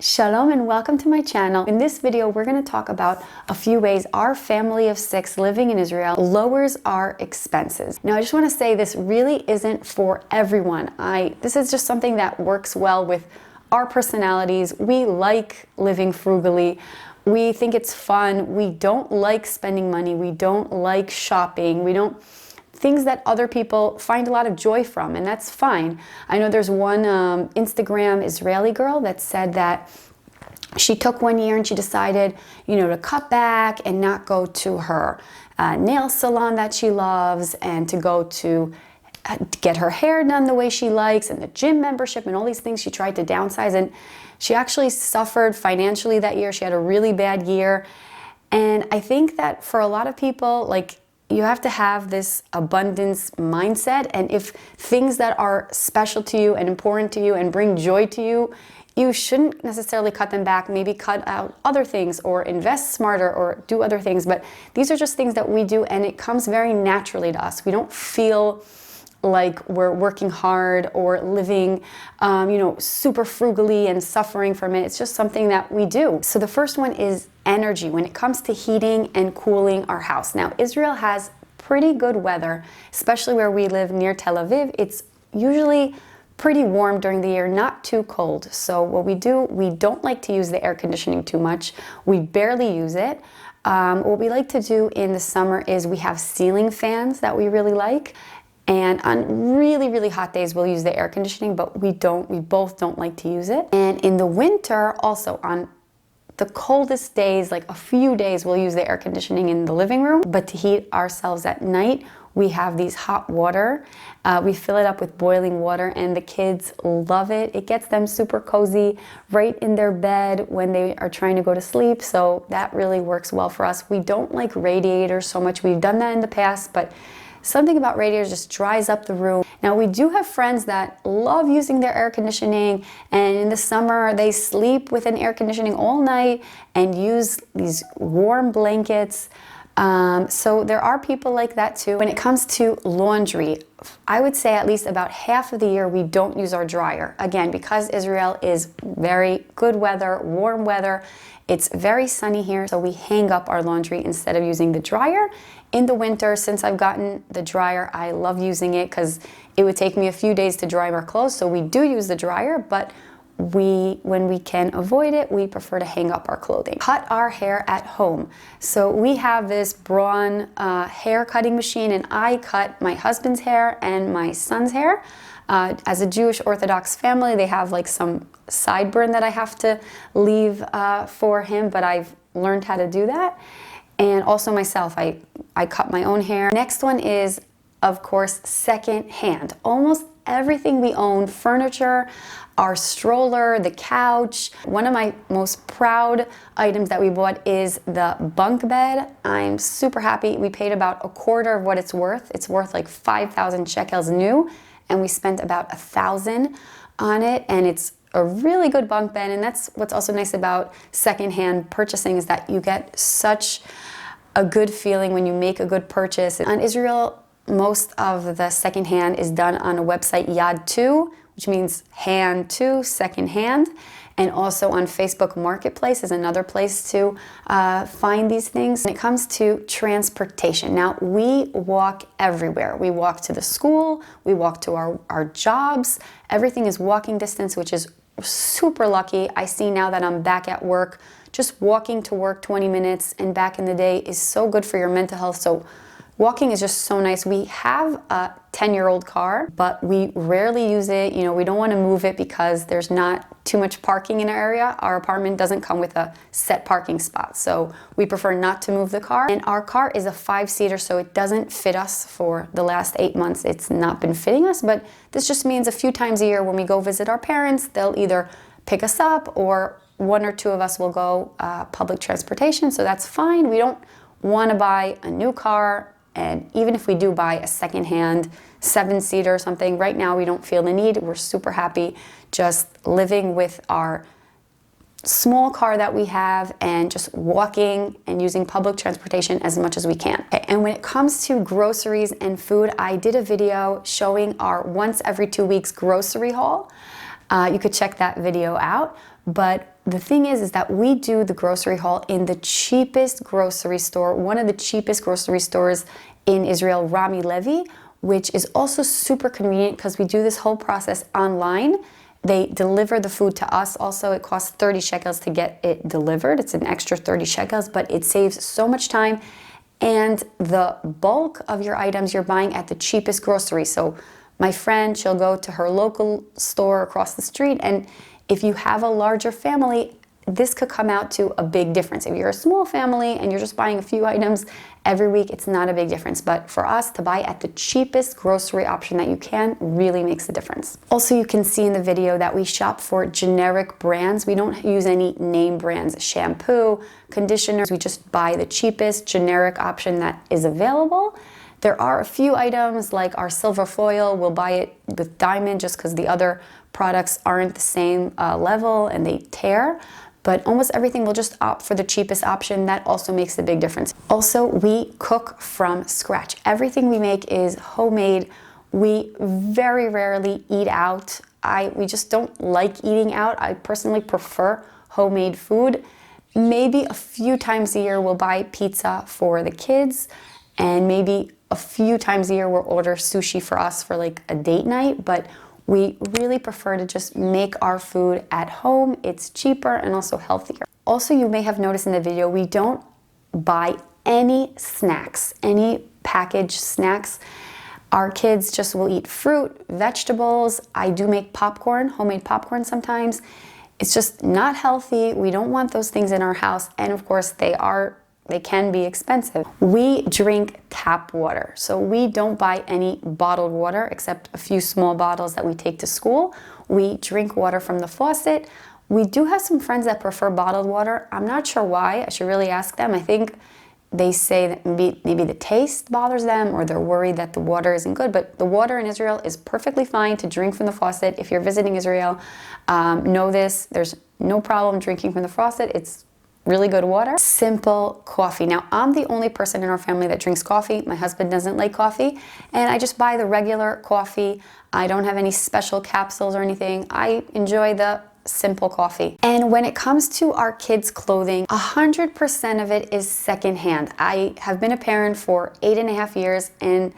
Shalom and welcome to my channel. In this video, we're going to talk about a few ways our family of 6 living in Israel lowers our expenses. Now, I just want to say this really isn't for everyone. This is just something that works well with our personalities. We like living frugally. We think it's fun. We don't like spending money. We don't like shopping. Things that other people find a lot of joy from, and that's fine. I know there's one Instagram Israeli girl that said that she took one year and she decided, to cut back and not go to her nail salon that she loves and to go to get her hair done the way she likes and the gym membership and all these things. She tried to downsize and she actually suffered financially that year. She had a really bad year. And I think that for a lot of people, you have to have this abundance mindset, and if things that are special to you and important to you and bring joy to you, you shouldn't necessarily cut them back. Maybe cut out other things or invest smarter or do other things. But these are just things that we do, and it comes very naturally to us. We don't feel like we're working hard or living, super frugally and suffering from it. It's just something that we do. So the first one is energy when it comes to heating and cooling our house. Now, Israel has pretty good weather, especially where we live near Tel Aviv. It's usually pretty warm during the year, not too cold. So what we do, we don't like to use the air conditioning too much. We barely use it. What we like to do in the summer is we have ceiling fans that we really like. And on really, really hot days, we'll use the air conditioning, but we both don't like to use it. And in the winter, also on the coldest days, like a few days, we'll use the air conditioning in the living room. But to heat ourselves at night, we have these hot water. We fill it up with boiling water, and the kids love it. It gets them super cozy right in their bed when they are trying to go to sleep. So that really works well for us. We don't like radiators so much. We've done that in the past, but something about radiators just dries up the room. Now, we do have friends that love using their air conditioning, and in the summer they sleep with an air conditioning all night and use these warm blankets. So there are people like that too. When it comes to laundry, I would say at least about half of the year we don't use our dryer. Again, because Israel is very good weather, warm weather, it's very sunny here, so we hang up our laundry instead of using the dryer. In the winter, since I've gotten the dryer, I love using it because it would take me a few days to dry our clothes, so we do use the dryer, but when we can avoid it, we prefer to hang up our clothing. Cut our hair at home. So we have this Braun hair cutting machine, and I cut my husband's hair and my son's hair. As a Jewish Orthodox family, they have some sideburn that I have to leave for him, but I've learned how to do that. And also myself, I cut my own hair. Next one is, of course, second hand. Almost everything we own, furniture, our stroller, the couch. One of my most proud items that we bought is the bunk bed. I'm super happy. We paid about a quarter of what it's worth. It's worth like 5,000 shekels new, and we spent about 1,000 on it, and it's a really good bunk bed. And that's what's also nice about secondhand purchasing, is that you get such a good feeling when you make a good purchase. On Israel, most of the secondhand is done on a website, Yad 2, which means hand to, second hand. And also on Facebook Marketplace is another place to find these things. When it comes to transportation, now we walk everywhere. We walk to the school, we walk to our jobs. Everything is walking distance, which is super lucky. I see now that I'm back at work, just walking to work 20 minutes and back in the day is so good for your mental health. So walking is just so nice. We have a 10-year-old car, but we rarely use it. We don't want to move it because there's not too much parking in our area. Our apartment doesn't come with a set parking spot, so we prefer not to move the car. And our car is a 5-seater, so it doesn't fit us for the last 8 months. It's not been fitting us, but this just means a few times a year when we go visit our parents, they'll either pick us up or one or two of us will go public transportation, so that's fine. We don't want to buy a new car. And even if we do buy a secondhand 7-seater or something, right now we don't feel the need. We're super happy just living with our small car that we have and just walking and using public transportation as much as we can. And when it comes to groceries and food, I did a video showing our once every 2 weeks grocery haul. You could check that video out. But the thing is that we do the grocery haul in the cheapest grocery store, one of the cheapest grocery stores in Israel, Rami Levi, which is also super convenient because we do this whole process online. They deliver the food to us. Also, it costs 30 shekels to get it delivered. It's an extra 30 shekels, but it saves so much time. And the bulk of your items you're buying at the cheapest grocery. So my friend, she'll go to her local store across the street, and if you have a larger family, this could come out to a big difference. If you're a small family and you're just buying a few items every week, it's not a big difference. But for us, to buy at the cheapest grocery option that you can really makes a difference. Also, you can see in the video that we shop for generic brands. We don't use any name brands, shampoo, conditioners. We just buy the cheapest generic option that is available. There are a few items like our silver foil. We'll buy it with diamond just because the other products aren't the same level and they tear. But almost everything we'll just opt for the cheapest option. That also makes a big difference. Also, we cook from scratch. Everything we make is homemade. We very rarely eat out. We just don't like eating out. I personally prefer homemade food. Maybe a few times a year we'll buy pizza for the kids, and maybe a few times a year we'll order sushi for us for like a date night, but we really prefer to just make our food at home. It's cheaper and also healthier. Also, you may have noticed in the video, we don't buy any snacks, any packaged snacks. Our kids just will eat fruit, vegetables. I do make popcorn, homemade popcorn sometimes. It's just not healthy. We don't want those things in our house. And of course, they can be expensive. We drink tap water. So we don't buy any bottled water except a few small bottles that we take to school. We drink water from the faucet. We do have some friends that prefer bottled water. I'm not sure why. I should really ask them. I think they say that maybe the taste bothers them, or they're worried that the water isn't good. But the water in Israel is perfectly fine to drink from the faucet. If you're visiting Israel, know this. There's no problem drinking from the faucet. It's really good water. Simple coffee. Now, I'm the only person in our family that drinks coffee. My husband doesn't like coffee, and I just buy the regular coffee. I don't have any special capsules or anything. I enjoy the simple coffee. And when it comes to our kids' clothing, 100% of it is secondhand. I have been a parent for 8.5 years, and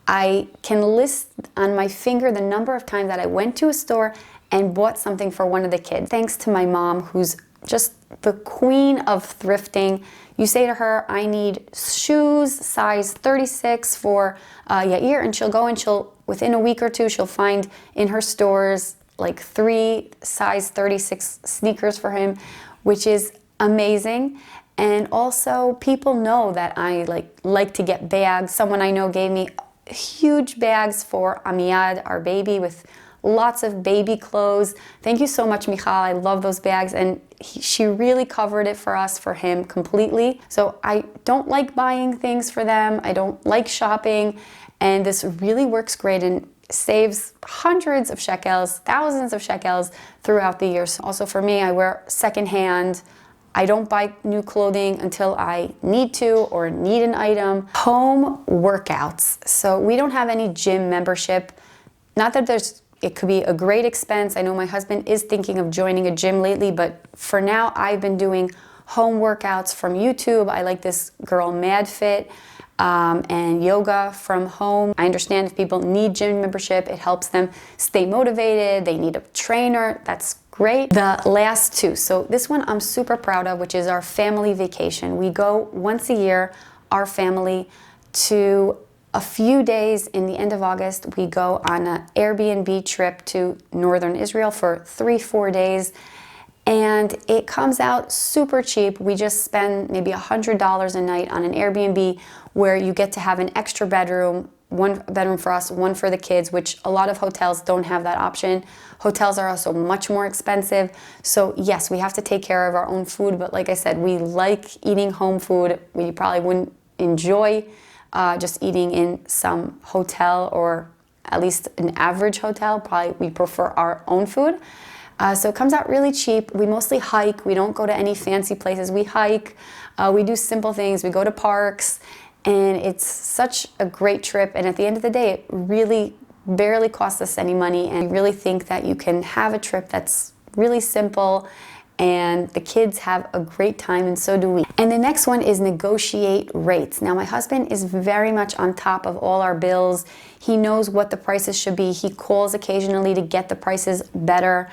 I can list on my finger the number of times that I went to a store and bought something for one of the kids. Thanks to my mom, who's just the queen of thrifting. You say to her, I need shoes size 36 for Yair, and she'll go and within a week or two, she'll find in her stores like 3 size 36 sneakers for him, which is amazing. And also, people know that I like to get bags. Someone I know gave me huge bags for Amiad, our baby, with lots of baby clothes. Thank you so much, Michal. I love those bags. And she really covered it for us, for him, completely. So I don't like buying things for them. I don't like shopping. And this really works great and saves hundreds of shekels, thousands of shekels throughout the year. So also for me, I wear secondhand. I don't buy new clothing until I need to or need an item. Home workouts. So we don't have any gym membership. Not that it could be a great expense. I know my husband is thinking of joining a gym lately, but for now I've been doing home workouts from YouTube. I like this girl MadFit and yoga from home. I understand if people need gym membership, it helps them stay motivated. They need a trainer. That's great. The last two. So this one I'm super proud of, which is our family vacation. We go once a year, our family, to a few days in the end of August. We go on an Airbnb trip to northern Israel for 3-4 days, and it comes out super cheap. We just spend maybe $100 a night on an Airbnb where you get to have an extra bedroom, one bedroom for us, one for the kids, which a lot of hotels don't have that option. Hotels are also much more expensive. So yes, we have to take care of our own food, but like I said, we like eating home food. We probably wouldn't enjoy just eating in some hotel, or at least an average hotel. Probably we prefer our own food. So it comes out really cheap. We mostly hike. We don't go to any fancy places. We hike. We do simple things. We go to parks. And it's such a great trip. And at the end of the day, it really barely costs us any money. And I really think that you can have a trip that's really simple and the kids have a great time, and so do we. And the next one is negotiate rates. Now, my husband is very much on top of all our bills. He knows what the prices should be. He calls occasionally to get the prices better.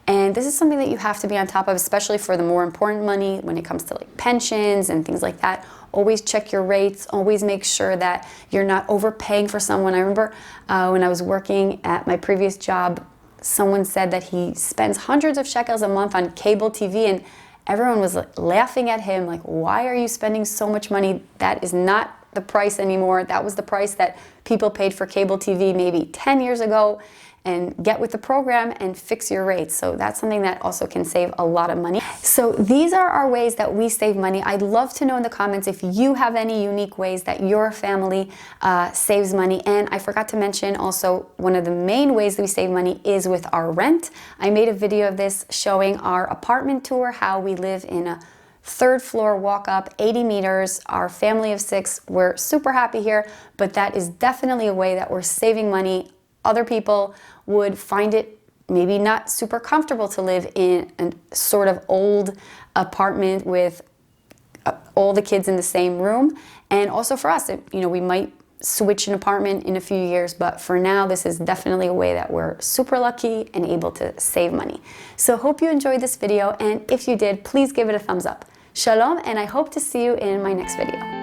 And this is something that you have to be on top of, especially for the more important money when it comes to like pensions and things like that. Always check your rates. Always make sure that you're not overpaying for someone. I remember when I was working at my previous job, someone said that he spends hundreds of shekels a month on cable TV, and everyone was like laughing at him, like, why are you spending so much money? That is not the price anymore. That was the price that people paid for cable TV maybe 10 years ago. And get with the program and fix your rates. So that's something that also can save a lot of money. So these are our ways that we save money. I'd love to know in the comments if you have any unique ways that your family saves money. And I forgot to mention also, one of the main ways that we save money is with our rent. I made a video of this showing our apartment tour, how we live in a third floor walk up, 80 meters, our family of 6. We're super happy here, but that is definitely a way that we're saving money. Other people would find it maybe not super comfortable to live in a sort of old apartment with all the kids in the same room. And also for us, we might switch an apartment in a few years, but for now, this is definitely a way that we're super lucky and able to save money. So hope you enjoyed this video, and if you did, please give it a thumbs up. Shalom, and I hope to see you in my next video.